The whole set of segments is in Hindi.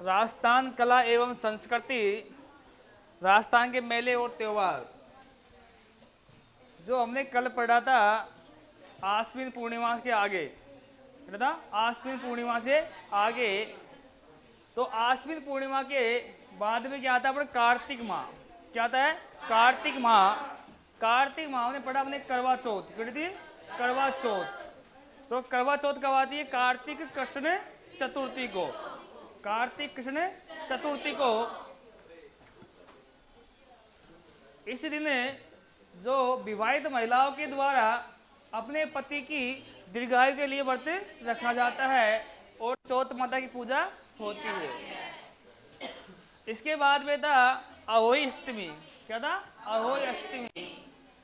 राजस्थान कला एवं संस्कृति, राजस्थान के मेले और त्योहार जो हमने कल पढ़ा था आश्विन पूर्णिमा के आगे, पढ़ा था आश्विन पूर्णिमा से आगे। तो आश्विन पूर्णिमा के बाद में क्या आता है अपने कार्तिक माह, क्या आता है कार्तिक माह। कार्तिक माह ने पढ़ा अपने करवा चौथ, पढ़ी थी करवा चौथ। तो करवा चौथ कब आती है? कार्तिक कृष्ण चतुर्थी को, कार्तिक कृष्ण चतुर्थी को। इस दिन जो विवाहित महिलाओं के द्वारा अपने पति की दीर्घायु के लिए व्रत रखा जाता है और चौथ माता की पूजा होती है। इसके बाद में था अहोई अष्टमी, क्या था अहोई अष्टमी,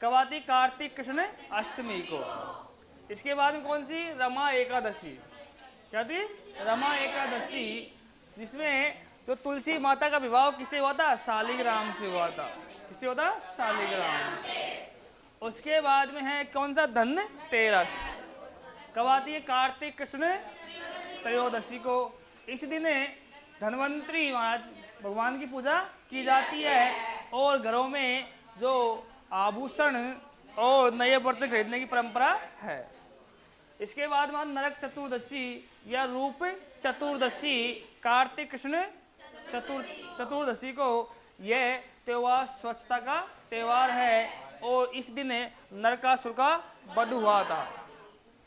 कब आती? कार्तिक कृष्ण अष्टमी को। इसके बाद में कौन सी? रमा एकादशी, क्या थी? रमा एकादशी, जिसमें जो तुलसी माता का विवाह किससे हुआ था? शालिग्राम से हुआ था। किससे हुआ था? शालिग्राम। उसके बाद में है कौन सा? धनतेरस, कब आती है? कार्तिक कृष्ण त्रयोदशी को। इस दिन धनवंतरी महाराज भगवान की पूजा की जाती है और घरों में जो आभूषण और नए बर्तन खरीदने की परंपरा है। इसके बाद में नरक चतुर्दशी या रूप चतुर्दशी, कार्तिक कृष्ण चतुर्दशी को। यह त्योहार स्वच्छता का त्योहार है और इस दिन नरकासुर का वध हुआ था।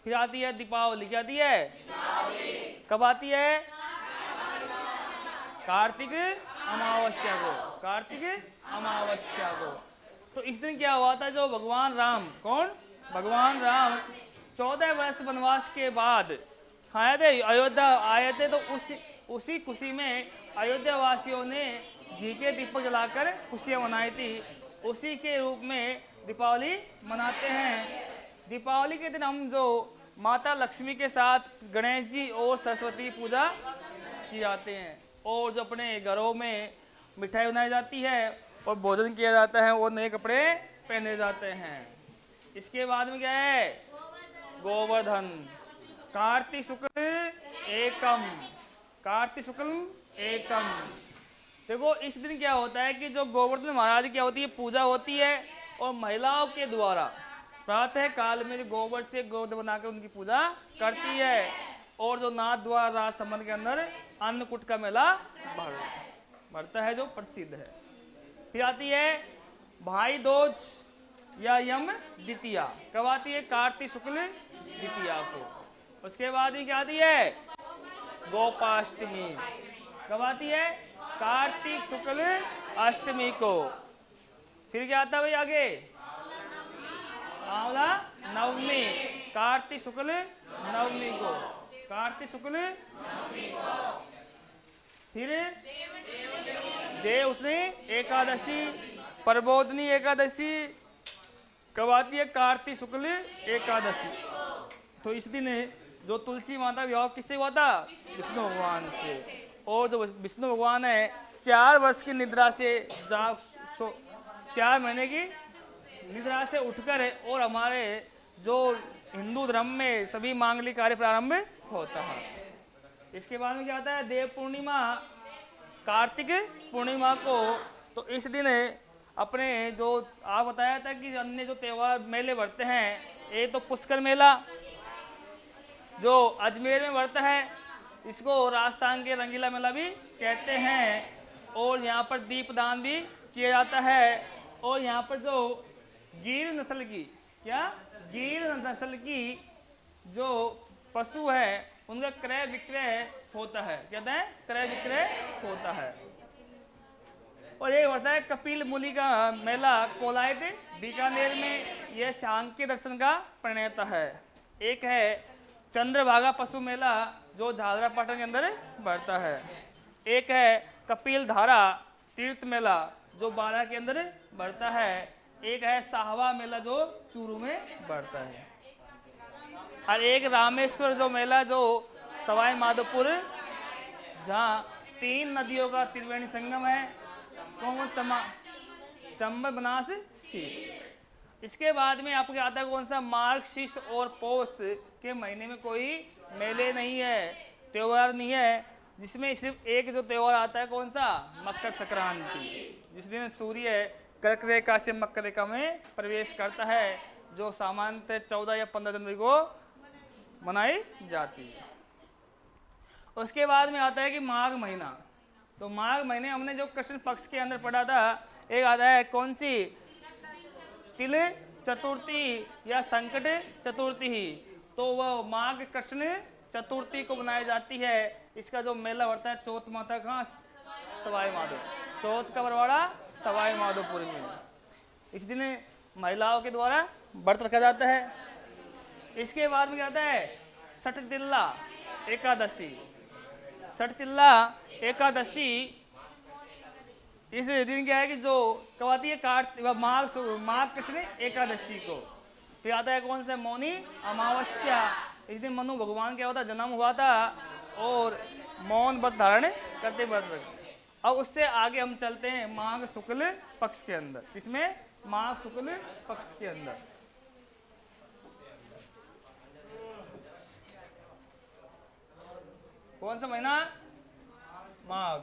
फिर आती है दीपावली, क्या आती है? कब आती है? कार्तिक अमावस्या को, कार्तिक अमावस्या को। तो इस दिन क्या हुआ था? जो भगवान राम, कौन? भगवान राम 14 वर्ष वनवास के बाद आए थे, अयोध्या आए थे। तो उसी खुशी में अयोध्या वासियों ने घी के दीपक जलाकर खुशियां मनाई थी। उसी के रूप में दीपावली मनाते हैं। दीपावली के दिन हम जो माता लक्ष्मी के साथ गणेश जी और सरस्वती पूजा की जाते हैं और जो अपने घरों में मिठाई बनाई जाती है और भोजन किया जाता है और नए कपड़े पहने जाते हैं। इसके बाद में क्या है? गोवर्धन, कार्तिक शुक्ल एकम, कार्तिक शुक्ल एकम। देखो इस दिन क्या होता है कि जो गोवर्धन महाराज क्या होती है? पूजा होती है और महिलाओं के द्वारा प्रातः काल में गोबर से गोवर्धन बनाकर उनकी पूजा करती है और जो नाथ द्वारा राजसमंद के अंदर अन्नकूट का मेला बढ़ता है जो प्रसिद्ध है। फिर आती है भाई दूज या यम द्वितीया, कब आती है? कार्तिक शुक्ल द्वितीया को। उसके बाद में क्या आती है? गोपाष्टमी, कब आती है? कार्तिक शुक्ल अष्टमी को। फिर क्या आता है भाई आगे? आंवला नवमी, कार्तिक शुक्ल नवमी को, कार्तिक शुक्ल। फिर देवउठनी एकादशी, प्रबोधनी एकादशी, कब आती है? कार्तिक शुक्ल एकादशी। तो इस दिन जो तुलसी माता विवाह किससे हुआ था? विष्णु भगवान से। और जो विष्णु भगवान है 4 वर्ष की निद्रा से 4 महीने की निद्रा से उठकर और हमारे जो हिंदू धर्म में सभी मांगलिक कार्य प्रारंभ होता है। इसके बाद में क्या आता है? देव पूर्णिमा, कार्तिक पूर्णिमा को। तो इस दिन अपने जो आप बताया था कि अन्य जो त्योहार मेले बढ़ते हैं, ये तो पुष्कर मेला जो अजमेर में बढ़ता है, इसको राजस्थान के रंगीला मेला भी कहते हैं और यहाँ पर दीपदान भी किया जाता है। और यहाँ पर जो गिर नस्ल की, क्या गिर नस्ल की जो पशु है उनका क्रय विक्रय होता है, कहते हैं क्रय विक्रय होता है। और ये होता है कपिल मुनि का मेला कोलायत बीकानेर में, यह सांख्य दर्शन का प्रणेता है। एक है चंद्रभागा पशु मेला जो झालरापाटन के अंदर बढ़ता है। एक है कपिल धारा तीर्थ मेला जो बारा के अंदर बढ़ता है। एक है साहवा मेला जो चूरू में बढ़ता है। और एक रामेश्वर जो मेला जो सवाई माधोपुर, जहाँ 3 नदियों का त्रिवेणी संगम है, कौन? चंबल बनास सी। इसके बाद में आपके आता है कौन सा? मार्ग शीर्ष और पौष के महीने में कोई मेले नहीं है, त्योहार नहीं है। जिसमें सिर्फ एक जो त्योहार आता है कौन सा, मकर संक्रांति, जिस दिन सूर्य कर्क रेखा से मकर रेखा में प्रवेश करता है, जो सामान्यतः 14 या 15 जनवरी को मनाई जाती है। उसके बाद में आता है कि माघ महीना। तो माघ महीने हमने जो कृष्ण पक्ष के अंदर पढ़ा था, एक आता है कौन सी, तिल चतुर्थी या संकट चतुर्थी ही। तो वह माघ कृष्ण चतुर्थी को बनाई जाती है। इसका जो मेला होता है चौथ माता कहाँ, सवाई माधो, चौथ का बरवाड़ा सवाई माधोपुर में। इस दिन महिलाओं के द्वारा व्रत रखा जाता है। इसके बाद में क्या आता है, सठतिल्ला एकादशी। सठतिल्ला एकादशी इस दिन क्या है कि जो कब आती है, माघ कृष्ण एकादशी को। फिर आता है कौन सा, मौनी अमावस्या। इस दिन मनु भगवान क्या होता, जन्म हुआ था और मौन व्रत धारण करते व्रत रखते। अब उससे आगे हम चलते हैं माघ शुक्ल पक्ष के अंदर। इसमें माघ शुक्ल पक्ष के अंदर कौन सा महीना, माघ।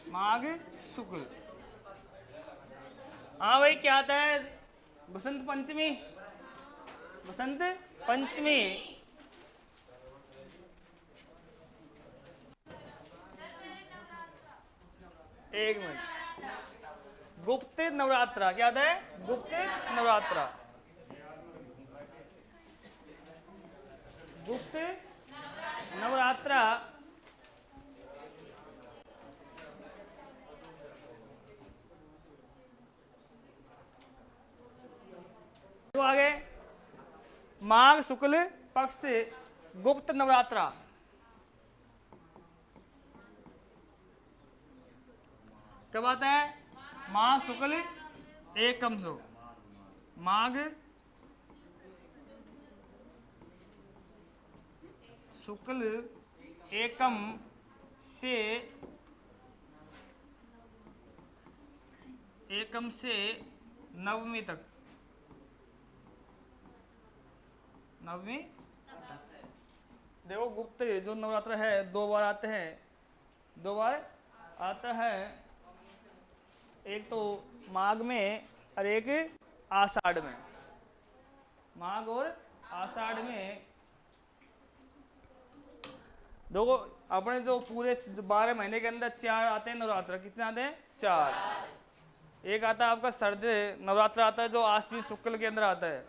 माघ शुक्ल। हाँ भाई, क्या आता है, बसंत पंचमी। बसंत पंचमी एक मिनट, गुप्त नवरात्रा। क्या आता है, गुप्त नवरात्रा। गुप्त नवरात्रा तो आगे माघ शुक्ल पक्ष गुप्त नवरात्रा। कब आता है, माघ शुक्ल एकम सो। माघ शुक्ल एकम से नवमी तक। नवमी देखो, गुप्त जो नवरात्र है 2 बार आते हैं, 2 बार आता है। एक तो माघ में और एक आषाढ़ में। माघ और आषाढ़ में देखो, अपने जो पूरे 12 महीने के अंदर 4 आते हैं नवरात्र। कितने आते हैं, 4। एक आता है आपका शरद नवरात्र आता है, जो आश्विन शुक्ल के अंदर आता है।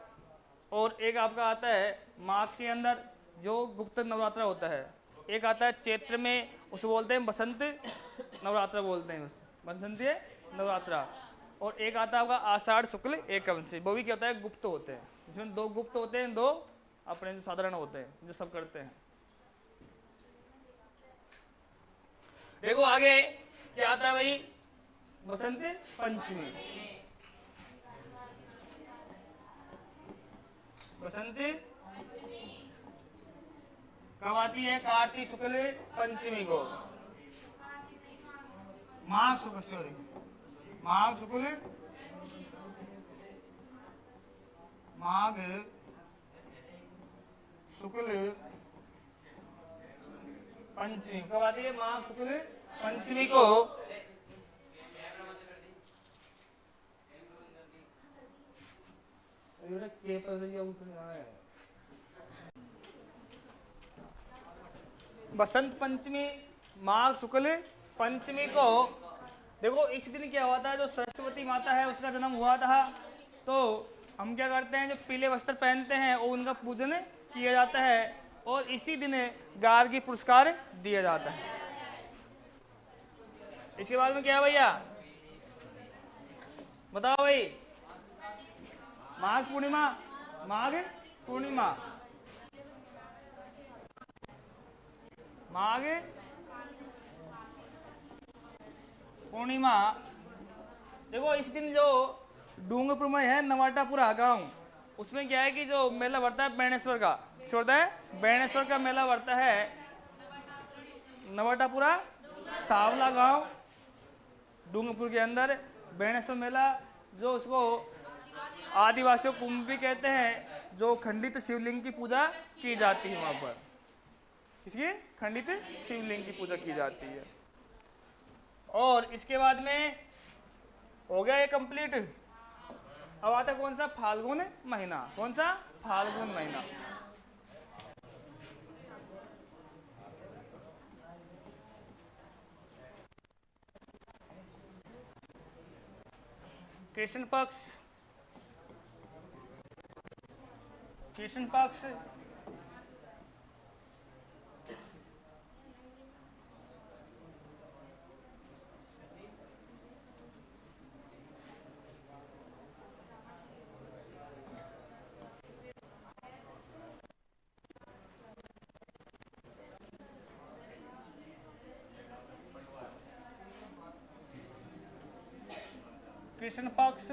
और एक आपका आता है माघ के अंदर, जो गुप्त नवरात्र होता है। एक आता है चैत्र में, उसे बोलते हैं बसंत नवरात्र बोलते हैं, बसंत नवरात्रा। और एक आता है आपका आषाढ़ शुक्ल एकम से, वो भी क्या होता है, गुप्त होते हैं। इसमें 2 गुप्त होते हैं, 2 अपने जो साधारण होते हैं, जो सब करते हैं। देखो आगे क्या आता है भाई, बसंत पंचमी। बसंत कब आती है, कार्तिक शुक्ल पंचमी को। माघ शुक्ल, सॉरी, माघ शुक्ल, माघ शुक्ल पंचमी कब आती है, माघ शुक्ल पंचमी को। बसंत पंचमी माघ शुक्ल पंचमी को। देखो, इस दिन क्या हुआ था, जो सरस्वती माता है उसका जन्म हुआ था। तो हम क्या करते हैं, जो पीले वस्त्र पहनते हैं और उनका पूजन किया जाता है। और इसी दिन गार्गी पुरस्कार दिया जाता है। इसके बाद में क्या है भैया, बताओ भाई, माघ पूर्णिमा। माघ पूर्णिमा, माघ पूर्णिमा। देखो, इस दिन जो डूंगरपुर में है नवाटापुरा गांव, उसमें क्या है कि जो मेला बढ़ता है बेणेश्वर का, होता है बेणेश्वर का मेला बढ़ता है। नवाटापुरा सावला गांव डूंगरपुर के अंदर बेणेश्वर मेला, जो उसको आदिवासियों कुंभ भी कहते हैं, जो खंडित शिवलिंग की पूजा की जाती है वहां पर। इसकी खंडित शिवलिंग की पूजा की जाती है। और इसके बाद में हो गया ये कंप्लीट। अब आता कौन सा? फाल्गुन महीना। कौन सा? फाल्गुन महीना। कृष्ण पक्ष, कृष्ण पक्ष, कृष्ण पक्ष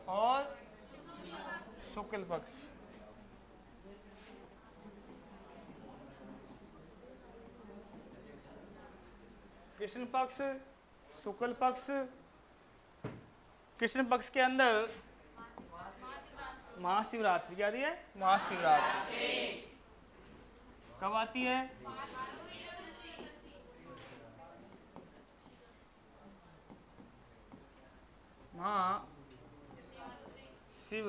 और शुक्ल पक्ष। कृष्ण पक्ष, शुक्ल पक्ष। कृष्ण पक्ष के अंदर महाशिवरात्रि क्या आती है? महाशिवरात्रि कब आती है? शिव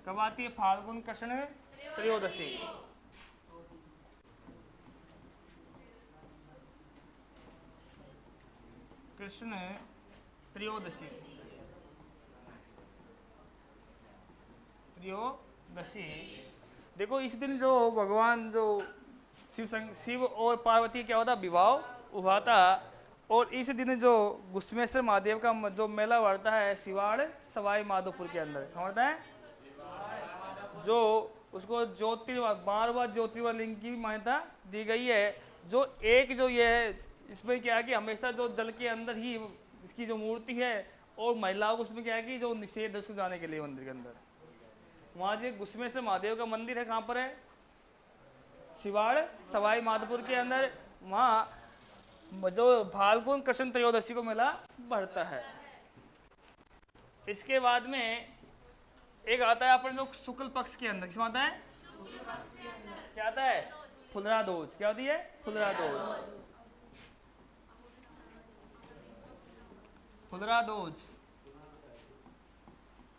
कब आती है? फाल्गुन कृष्ण त्रयोदशी। कृष्ण त्रयोदशी, त्रयोदशी। देखो इस दिन जो भगवान जो शिव और पार्वती क्या होता? विवाह हुआ था। और इस दिन जो घुश्मेश्वर महादेव का जो मेला बढ़ता है सिवाड़ सवाई माधोपुर के अंदर, कहाँ बढ़ता है? जो उसको ज्योतिर्लिंग 12वां ज्योतिर्लिंग की भी मान्यता दी गई है। जो एक जो ये है, इसमें क्या है कि हमेशा जो जल के अंदर ही इसकी जो मूर्ति है, और महिलाओं को उसमें क्या है कि जो निषेध है उसको जाने के लिए मंदिर के अंदर। वहाँ जो घुश्मेश्वर महादेव का मंदिर है, कहाँ पर है? सिवाड़ सवाई माधोपुर के अंदर। वहाँ जो फाल्गुन कृष्ण त्रयोदशी को मेला बढ़ता है। इसके बाद में एक आता है अपन जो शुक्ल पक्ष के अंदर। किसमें आता है? क्या आता है? फुलरा दोज। क्या होती है? फुलरा दोज। फुलरा दोज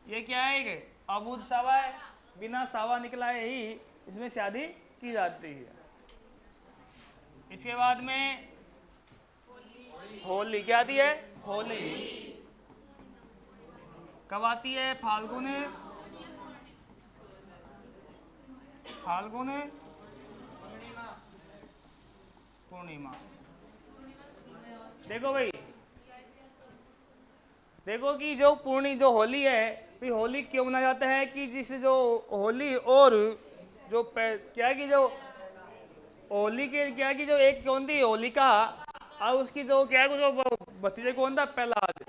ये क्या है? एक अबूझ सावा है, बिना सावा निकला है ही इसमें शादी की जाती है। इसके बाद में होली क्या आती है? होली कब आती है? फाल्गुन, फाल्गुन पूर्णिमा। देखो भाई, देखो कि जो जो होली है, भाई होली क्यों मनाया जाता है? कि जिस जो होली और जो क्या है कि जो होली के क्या है कि जो एक कौन थी होलिका, और उसकी जो क्या है जो भतीजे कौन था? प्रहलाद।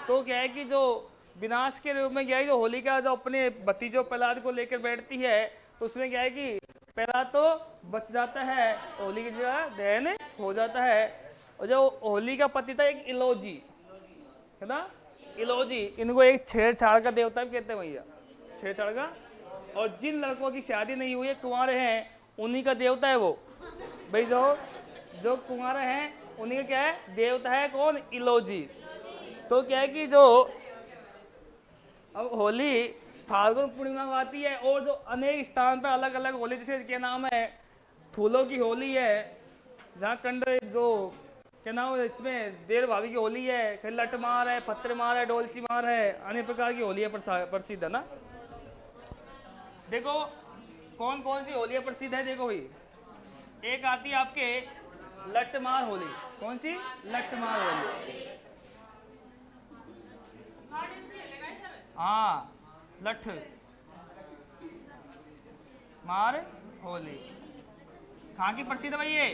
तो क्या है कि जो विनाश के रूप में क्या है जो होलिका जो अपने भतीजों प्रहलाद को लेकर बैठती है, तो उसमें क्या है कि प्रहलाद तो बच जाता है, होली की जगह दहन हो जाता है। और जो होली का पति था एक इलोजी है ना, इलोजी, इनको एक छेड़छाड़ का देवता भी कहते हैं भैया, छेड़छाड़ का। और जिन लड़कों की शादी नहीं हुई है, कुंवारे हैं, उन्हीं का देवता है वो भाई। जो जो कुंवारे हैं उन्हीं का क्या है? देवता है कौन? इलोजी। तो क्या है कि जो अब होली फाल्गुन पूर्णिमा को आती है, और जो अनेक स्थान पर अलग अलग होली, जैसे क्या नाम है, फूलों की होली है, जहाँ कंड जो क्या नाम है, इसमें देर भाभी की होली है, फिर लट मार है, पत्थर मार है, डोलची मार है, अनेक प्रकार की होली है प्रसिद्ध है ना। देखो कौन कौन सी होलियां प्रसिद्ध है। देखो भाई, एक आती है आपके लट्टमार होली। कौन सी? लट्टमार होली। हाँ, लठ मार होली कहाँ की प्रसिद्ध है भाई? ये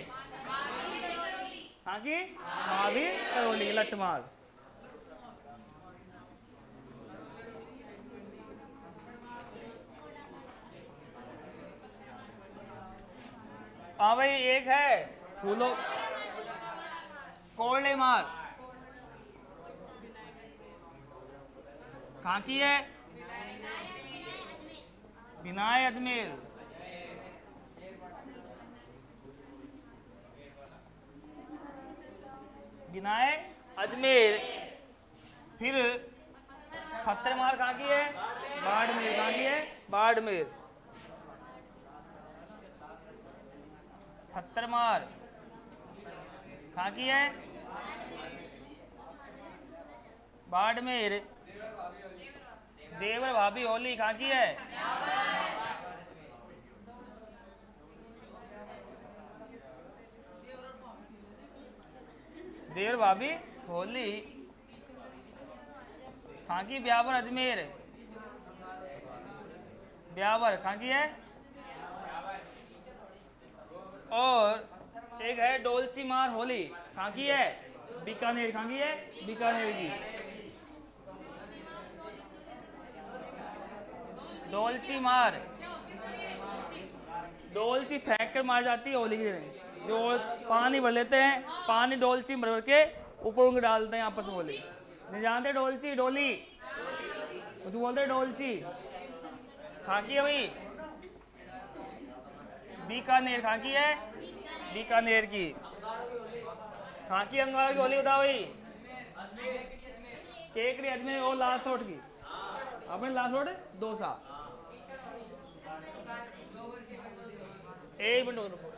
कहाँ की? महावीर करौली की लट्टमार। हाँ भाई, एक है फूलों कोल्डे मार, कहाँ की है? बिनाए अजमेर। बिनाए अजमेर। फिर पत्थर मार कहाँ की है? बाड़मेर। कहाँ की है? बाड़मेर। पत्थर मार कहाँ की है? बाड़मेर। देवर भाभी होली कहाँ की है? देवर भाभी होली कहाँ की? ब्यावर अजमेर। ब्यावर कहाँ की है? और एक है डोलची मार होली कहाँ की है? बीकानेर। कहाँ की है? बीकानेर की। डोलची मार, डोलची फेंक कर मार जाती है होली के दिन। जो पानी भर लेते हैं, पानी डोलची भर के ऊपर उनके डालते हैं आपस में होली। नहीं जानते? डोलची, डोली उसको बोलते हैं डोलची। कहाँ की है भाई? बीकानेर। कहाँ की है? बीकानेर की। कहाँ की अंगारों की होली बताओ भाई? केकड़ी अजमेर और लासोट की। अपने लासोट दोसा। एक मिनट रुको।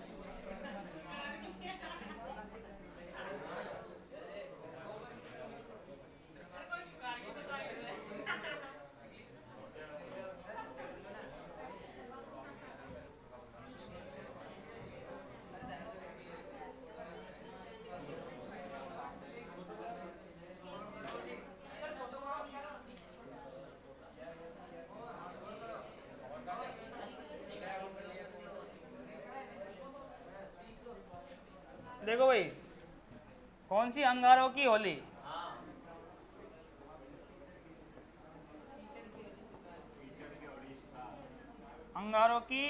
देखो भाई, कौन सी अंगारों की होली? अंगारों की।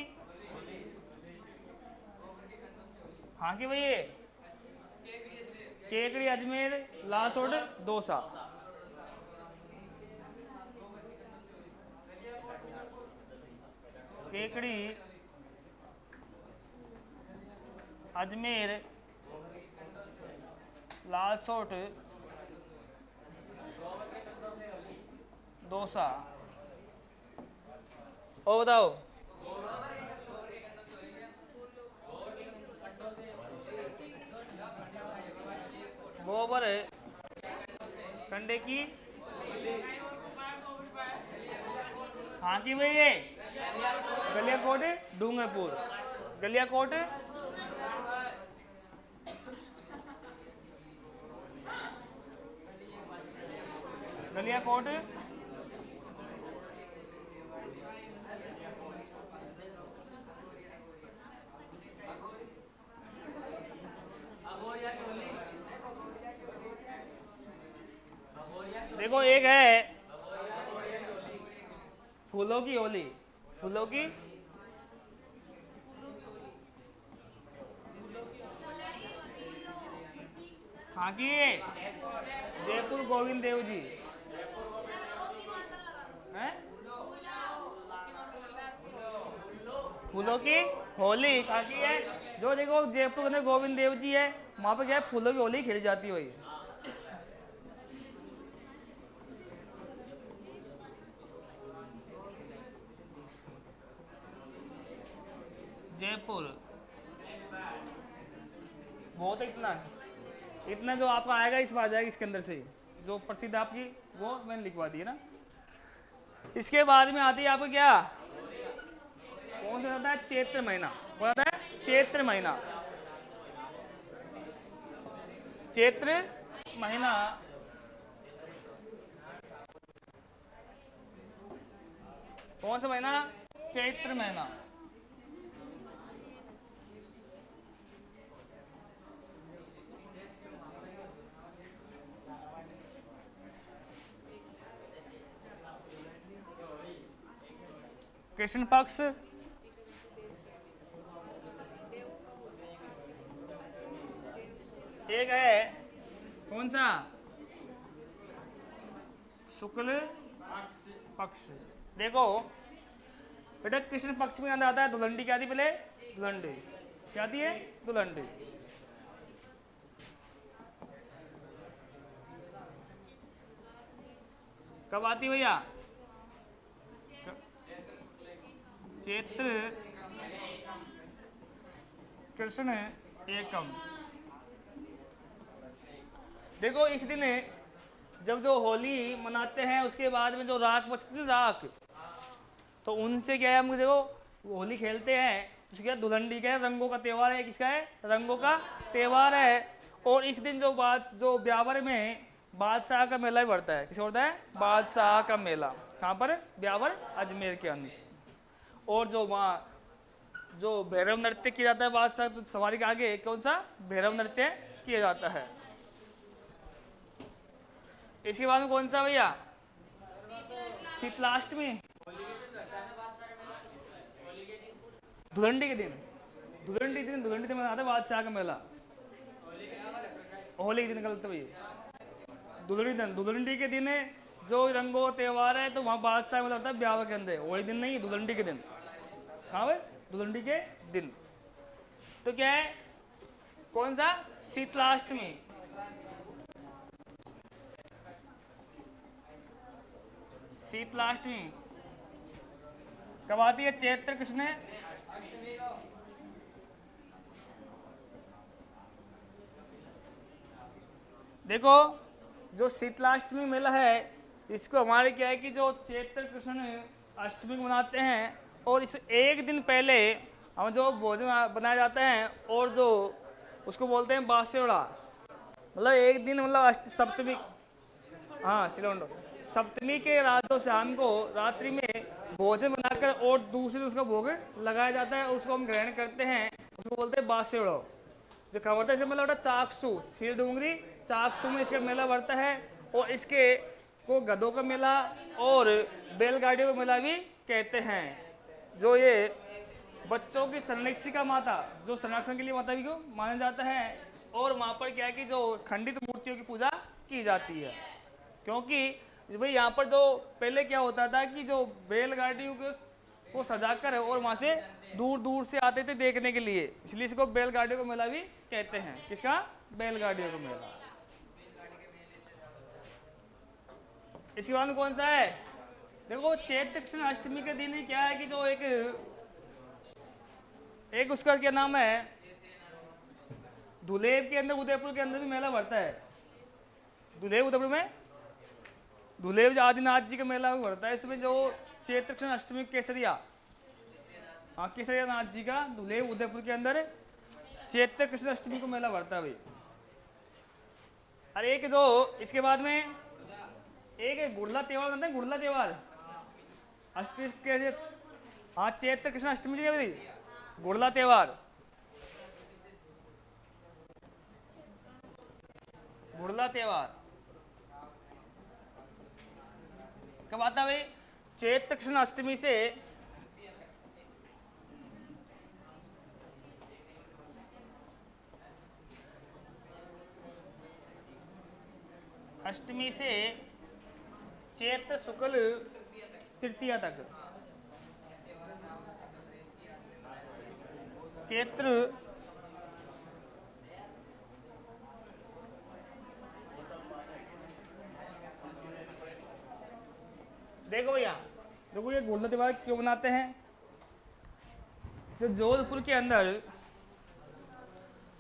हाँ की भाई ये केकड़ी अजमेर लासोट दोसा। केकड़ी अजमेर लासोट दोसा। और बताओ। गोबर कंडे की। हाँ की भाई ये गलियाकोट डूंगरपुर। गलियाकोट गलियाकोट। देखो एक है फूलों की होली। फूलों की। हाँ की जयपुर गोविंद देव जी हैं। फूलों की होली कहाँ की है? जो देखो जयपुर के अंदर गोविंद देव जी है, वहां पे क्या है? फूलों की होली खेली जाती है वही। जयपुर बहुत है इतना। इतना जो आपका आएगा इसमें आ जाएगा, इसके अंदर से जो प्रसिद्ध आपकी वो मैंने लिखवा दी है ना। इसके बाद में आती है आपको क्या? कौन सा आता है? चैत्र महीना। कौन आता है? चैत्र महीना। चैत्र महीना। कौन सा महीना? चैत्र महीना। कृष्ण पक्ष एक है कौन सा, शुक्ल पक्ष। देखो बेटा कृष्ण पक्ष में आता है धुलंडी, क्या थी पहले, धुलंडी, क्या थी है, धुलंडी। कब आती भैया, चैत्र कृष्ण एकम। देखो इस दिन जब जो होली मनाते हैं उसके बाद में जो राख बचती है राख, तो उनसे क्या है हम देखो होली खेलते हैं, तो क्या धुलंडी का है, रंगों का त्यौहार है, किसका है, रंगों का त्यौहार है। और इस दिन जो ब्यावर में बादशाह का मेला भी बढ़ता है, किसे बढ़ता है, बादशाह का मेला, कहाँ पर, ब्यावर अजमेर के अंदर। और जो वहाँ जो भैरव नृत्य किया जाता है बादशाह तो सवारी के आगे, कौन सा, भैरव नृत्य किया जाता है। इसके बाद में कौन सा भैया, शीतलाष्टमी, धुलंडी के दिन, धुलंडी दिन, धुलंडी दिन मनाता है बादशाह का मेला, होली के दिन गलत भैया, धुलंडी के दिन जो रंगों त्योहार है तो वहाँ बादशाह मेला होता है ब्याह के अंदर, होली दिन नहीं, धुलंडी के दिन। हाँ भाई, धुलंडी के दिन। तो क्या है, कौन सा, शीतलाष्टमी। शीतलाष्टमी कब आती है, चैत्र कृष्ण। देखो जो शीतलाष्टमी मेला है इसको हमारे क्या है कि जो चैत्र कृष्ण अष्टमी को मनाते हैं, और इस एक दिन पहले हम जो भोजन बनाया जाता है और जो उसको बोलते हैं बासेड़ा, मतलब एक दिन मतलब सप्तमी, हाँ सिलोंडो, सप्तमी के रात को शाम को रात्रि में भोजन बनाकर और दूसरे उसका भोग लगाया जाता है, उसको हम ग्रहण करते हैं, उसको बोलते हैं बासेड़ो। जो खबर था इसका मेला बढ़ता चाकसू, सिर डूंगरी चाकसू में इसका मेला बढ़ता है। और इसके को गधों का मेला और बैलगाड़ियों का मेला भी कहते हैं। जो ये बच्चों की संरक्षिका माता, जो संरक्षण के लिए माता भी को माना जाता है, और वहाँ पर क्या है कि जो खंडित मूर्तियों की पूजा की जाती है, क्योंकि भाई यहाँ पर जो पहले क्या होता था कि जो बैलगाड़ियों को सजाकर और वहाँ से दूर दूर से आते थे देखने के लिए, इसलिए इसको बैलगाड़ियों का मेला भी कहते हैं। किसका, बैलगाड़ियों का मेला। इसके बाद में कौन सा है, देखो चैत्र कृष्ण अष्टमी के दिन ही क्या है कि जो एक उसका क्या नाम है, धुलेव के अंदर, उदयपुर के अंदर भी मेला बढ़ता है। धुलेव उदयपुर में धुलेव आदिनाथ जी का मेला बढ़ता है। इसमें जो चैत्र कृष्ण अष्टमी केसरिया, हाँ केसरिया नाथ जी का धुलेव उदयपुर के अंदर चैत्र कृष्ण अष्टमी को मेला बढ़ता है भाई। अरे एक जो इसके बाद में एक गुड़ला त्योहार बनता है, गुड़ला त्योहार अष्टमी के, हाँ चैत्र कृष्ण अष्टमी जी भाई, गुड़ला त्योहार, गुड़ला त्योहार कब आता है भाई, चैत्र कृष्ण अष्टमी से चैत्र शुक्ल तृतीया तक। चैत्र देखो भैया, देखो ये गुड़ला त्योहार क्यों मनाते हैं, जो जोधपुर के अंदर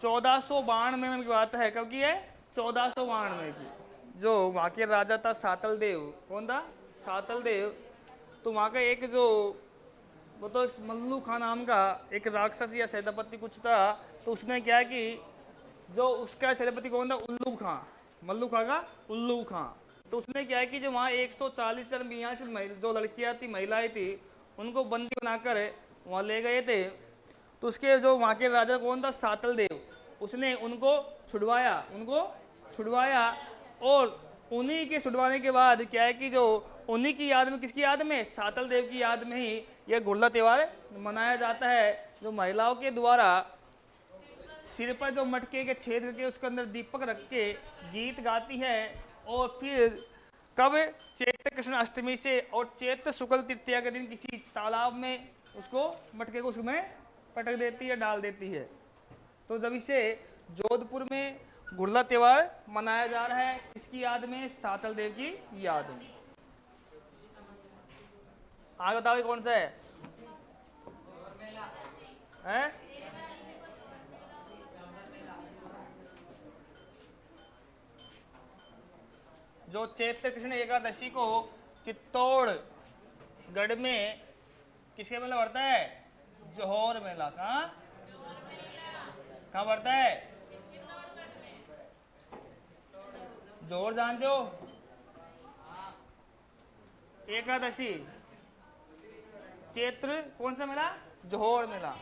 1492 में की बात है, कब की है, 1492 की। जो वहाँ के राजा था सातल देव, कौन था, सातल देव। तो वहाँ का एक जो वो तो मल्लू खां नाम का एक राक्षस या सेनापति कुछ था, तो उसने क्या कि जो उसका सेनापति कौन था, उल्लू खां, मल्लू खां का उल्लू खां। तो उसने क्या है कि जो वहाँ 140 जन यहाँ से जो लड़कियाँ थी, महिलाएं थी, उनको बंदी बनाकर वहाँ ले गए थे। तो उसके जो वहाँ के राजा कौन था, सातल देव, उसने उनको छुड़वाया और उन्हीं के छुड़वाने के बाद क्या है कि जो उन्हीं की याद में, किसकी याद में, सातल देव की याद में ही यह गुड़ला त्योहार मनाया जाता है, जो महिलाओं के द्वारा सिर पर जो मटके के छेद करके उसके अंदर दीपक रख के गीत गाती है। और फिर कब? चैत्र कृष्ण अष्टमी से और चैत्र शुक्ल तृतीया के दिन किसी तालाब में उसको मटके को उसमें पटक देती है, डाल देती है। तो जब इसे जोधपुर में गुड़ला त्योहार मनाया जा रहा है, किसकी याद में? सातल देव की याद में। आगे बताओ कौन सा है? हैं? जो चैत्र कृष्ण एकादशी को चित्तौड़गढ़ में किसके मेला बढ़ता है? जोहर मेला। कहाँ कहाँ बढ़ता है? जोहर जानते हो? एकादशी चैत्र कौन सा मेला? जोहर मेला।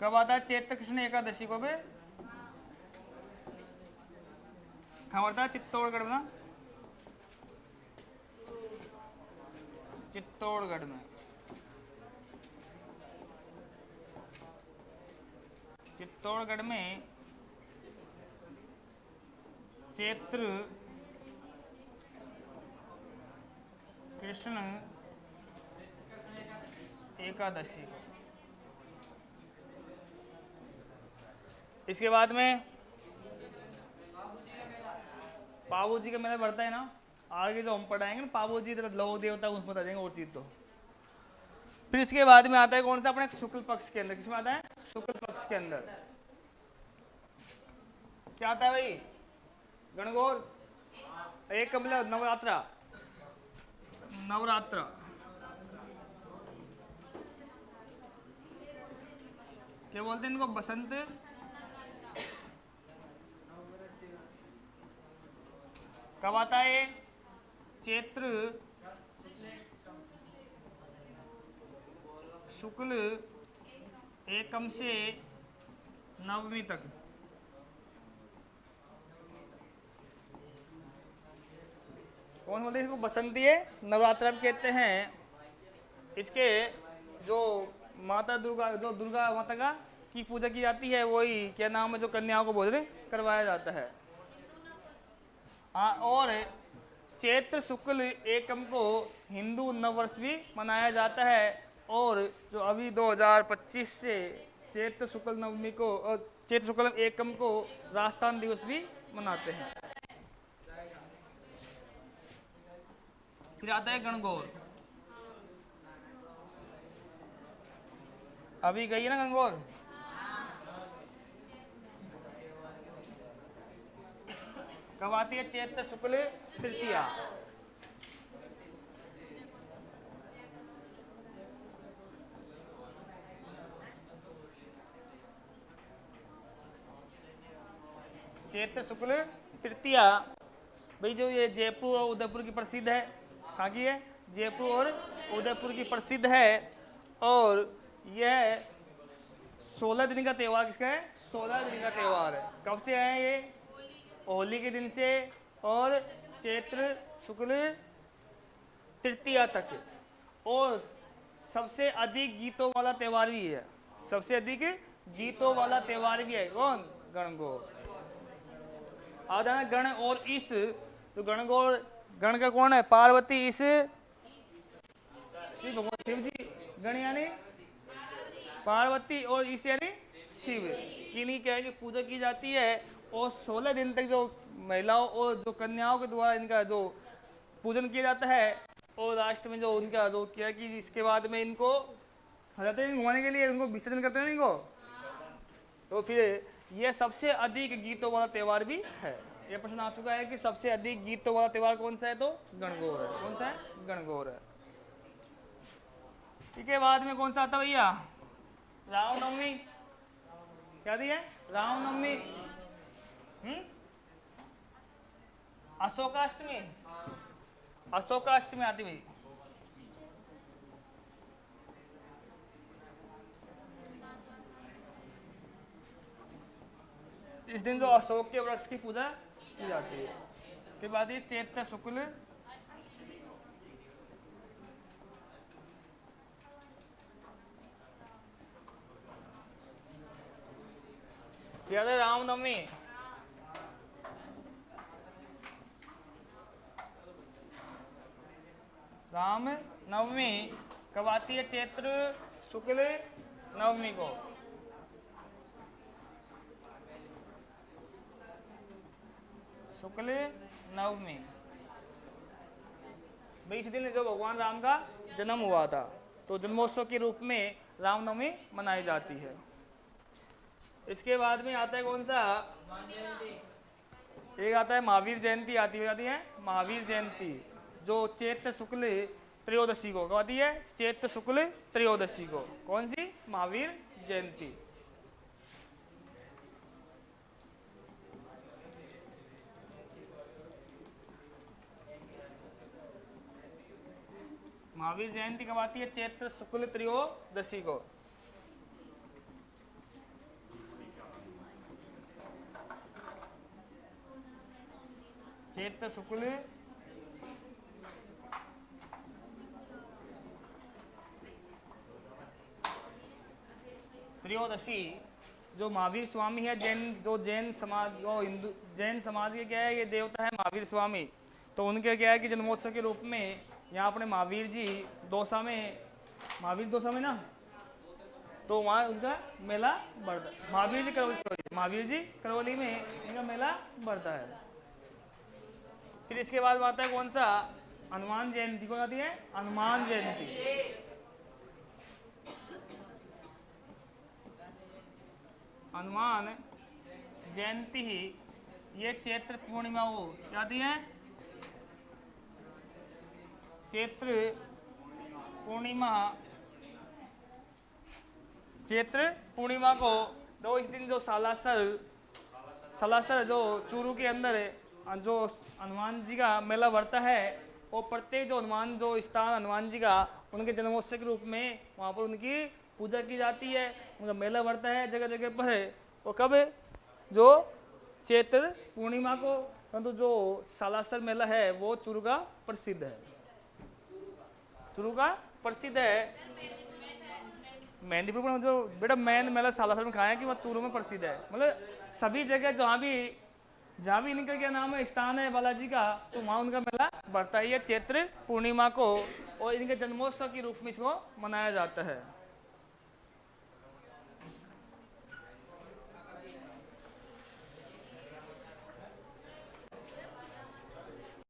कब आता है चैत्र कृष्ण एकादशी को? बे कहाँ बढ़ता है? चित्तौड़गढ़ में। चित्तौड़गढ़ में। चित्तौड़गढ़ में चैत्र कृष्ण एकादशी को। इसके बाद में पाबू जी का मेला बढ़ता है ना, आगे जो हम पढ़ाएंगे ना पाबू जी लोक देवता उसमें बता देंगे और चीज। तो फिर इसके बाद में आता है कौन सा? अपने शुक्ल पक्ष के अंदर। किसमें आता है? शुक्ल पक्ष के अंदर क्या आता है भाई? गणगौर। एक कमला नवरात्रा। नवरात्र क्या बोलते हैं इनको? बसंत। कब आता है? चैत्र शुक्ल एकम से नवमी तक। कौन बोलते हैं इसको? बसंती है, नवरात्र कहते हैं। इसके जो माता दुर्गा, जो दुर्गा माता का की पूजा की जाती है, वही क्या नाम है, जो कन्याओं को भोजन करवाया जाता है। हाँ, और चैत्र शुक्ल एकम को हिंदू नववर्ष भी मनाया जाता है। और जो अभी 2025 से चैत्र शुक्ल नवमी को और चैत्र शुक्ल एकम को राजस्थान दिवस भी मनाते हैं। फिर आता है गणगौर। अभी गई है ना गणगौर। कब आती है? चैत्र शुक्ल तृतीया। चैत्र शुक्ल तृतीया भाई, जो ये जयपुर और उदयपुर की प्रसिद्ध है। कहाँ की है? जयपुर और उदयपुर की प्रसिद्ध है। और यह 16 दिन का त्यौहार किसका है? 16 दिन का त्यौहार है। कब से है ये? होली के दिन से और चैत्र शुक्ल तृतीया तक। और सबसे अधिक गीतों वाला त्यौहार भी है। सबसे अधिक गीतों वाला त्यौहार भी है। कौन? गणगौर। आधा गण और इस, तो गणगौर गण का कौन है? पार्वती। इस भगवान शिव जी। गण यानी पार्वती और इस यानी शिव। किन्हीं क्या है कि पूजा की जाती है। और 16 दिन तक जो महिलाओं और जो कन्याओं के द्वारा इनका जो पूजन किया जाता है। और लास्ट में जो उनका जो किया कि इसके बाद में इनको जाते हैं घुमाने के लिए, उनको विसर्जन करते हैं इनको। तो फिर यह सबसे अधिक गीतों वाला त्यौहार भी है। यह प्रश्न आ चुका है कि सबसे अधिक गीतों वाला त्यौहार कौन सा है? तो गणगौर है। कौन सा है? गणगौर है। ठीक है, बाद में कौन सा आता भैया? रामनवमी। क्या दी है? रामनवमी। अशोकाष्टमी। अशोकाष्टमी आती भाई। इस दिन जो अशोक के वृक्ष की पूजा की जाती है। फिर बाद ये चैत्र शुक्ल याद है रामनवमी। राम नवमी कब आती है? चैत्र शुक्ल नवमी को। शुक्ल नवमी भाई इस दिन जो भगवान राम का जन्म हुआ था, तो जन्मोत्सव के रूप में रामनवमी मनाई जाती है। इसके बाद में आता है कौन सा? एक आता है महावीर जयंती आती है महावीर जयंती, जो चैत्र शुक्ल त्रयोदशी को। कब आती है? चैत्र शुक्ल त्रयोदशी को। कौन सी? महावीर जयंती। महावीर जयंती कब आती है? चैत्र शुक्ल त्रयोदशी को। चैत्र शुक्ल त्रयोदशी। जो महावीर स्वामी है, जैन समाज, जो हिंदू जैन समाज के क्या है, ये देवता है महावीर स्वामी। तो उनके क्या है कि जन्मोत्सव के रूप में यहाँ अपने महावीर जी दौसा में, महावीर दौसा में ना, तो वहाँ उनका मेला बढ़ता है। महावीर जी करौली में इनका मेला बढ़ता है। फिर इसके बाद आता है कौन सा? हनुमान जयंती। कौन आती है? हनुमान जयंती। हनुमान जयंती ही ये चैत्र पूर्णिमा को क्या आती है? चैत्र पूर्णिमा को। तो इस दिन जो सालासर जो चूरू के अंदर जो हनुमान जी का मेला बढ़ता है, वो प्रत्येक जो हनुमान जो स्थान हनुमान जी का, उनके जन्मोत्सव के रूप में वहाँ पर उनकी पूजा की जाती है, उनका मेला बढ़ता है जगह जगह पर है। और कब? जो चैत्र पूर्णिमा को। परंतु जो सालासर मेला है वो चूरू का प्रसिद्ध है। मेहंदीपुर में जो बेटा मेन मेला सालासर में खाया कि वह चूरू में प्रसिद्ध है। मतलब सभी जगह जहाँ भी इनका क्या नाम है, स्थान है बालाजी का, तो वहाँ उनका मेला बढ़ता है। ये चैत्र पूर्णिमा को और इनके जन्मोत्सव के रूप में इसको मनाया जाता है।